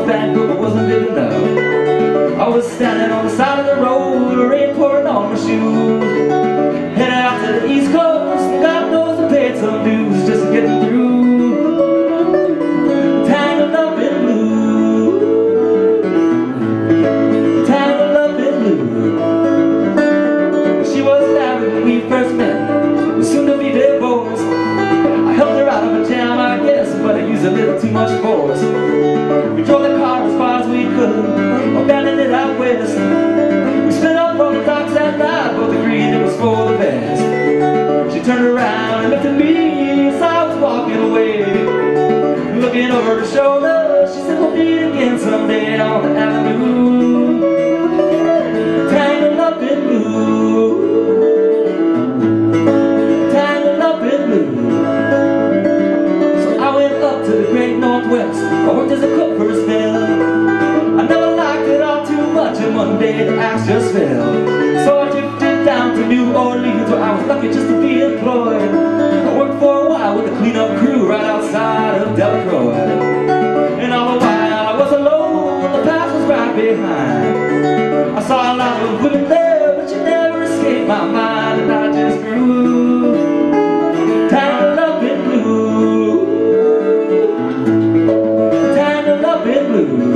bank book wasn't big enough. I was standing on the side of the road, rain pouring on my shoes, headed out to the East Coast, and God knows I paid some dues just to get through. Tangled up in blue, tangled up in blue. She was married when we first met, soon to be divorced. I helped her out of a jam, I guess, but I used a little too much force. We drove the car as far as we could, abandoned it out west. We split up from the docks that night, both agreed it was for the best. She turned around and looked at me as I was walking away. Looking over her shoulder, she said we'll meet again someday on the avenue. Tangled up in blue, tangled up in blue. So I went up to the great Northwest. I worked as a cook for a spell. I never liked it all too much, and one day the axe just fell. So I drifted down to New Orleans, where I was lucky just to be employed. I worked for a while with the cleanup crew right outside of Delacroix. And all the while I was alone, the past was right behind. I saw a lot of women there, but you never escaped my mind, and I just grew tangled up in blue, tangled up in blue.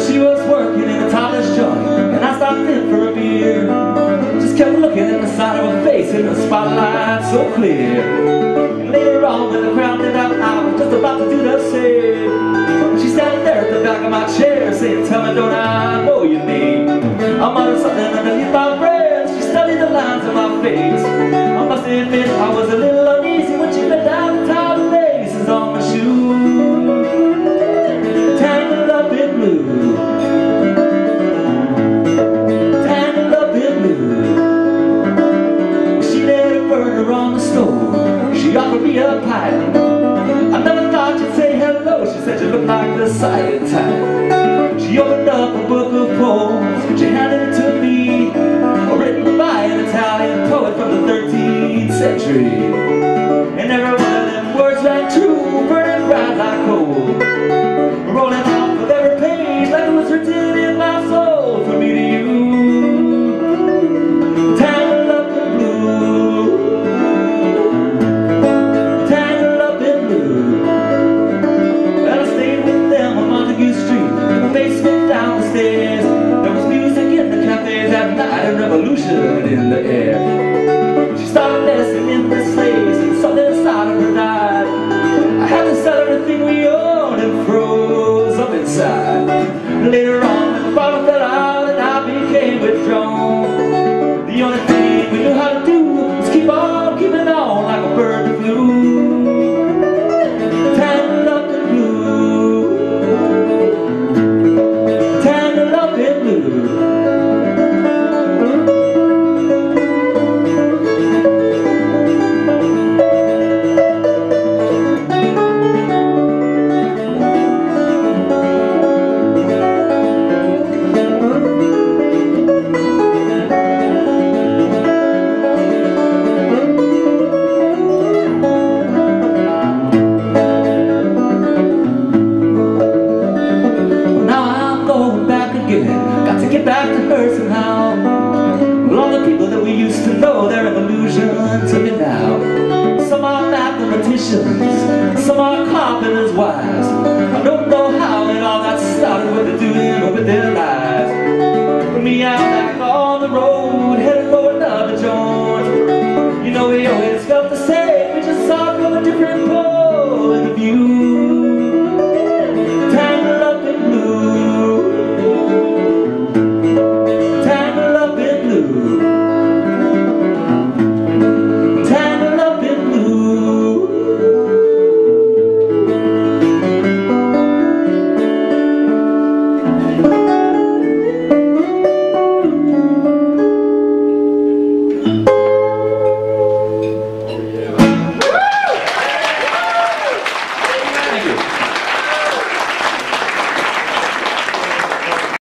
She was working in a topless joint, and I stopped in for a beer. Just kept looking at the side of her face in the spotlight so clear. And later on, when the crowd did out, I was just about to do the same. She sat there at the back of my chair, saying, "Tell me, don't I know your name?" I muttered something underneath my breath. She studied the lines of my face. I must admit, I was a little uneasy when she bent down and tied the laces on my shoes. Tangled up in blue, tangled up in blue. She lit a burner on the stove. She offered me a pipe. I never thought you'd say hello. She said you look like the Zion type. She opened up a book of poems. She handed it to me, written by an Italian poet from the 13th century. And every one of them words rang true, burning bright like coal, rolling off of every page like it was written in my soul, from me to you. Tangled up in blue, tangled up in blue. Well, I stayed with them on Montague Street, in the basement down the stairs. There was music in the cafes at night and revolution in the air. She started dancing in the slaves and something inside of her died. I had to sell everything we owned and froze up inside. Later on, the bottom fell out and I became withdrawn. The only thing we knew how to do was keep on keeping on like a bird that flew. Tangled up in blue, tangled up in blue. Got to get back to her somehow. Well, all the people that we used to know, they're an illusion to me now. Some are mathematicians, some are carpenters' wives. I don't know how it all got started, what they're doing with their lives. For me, I'm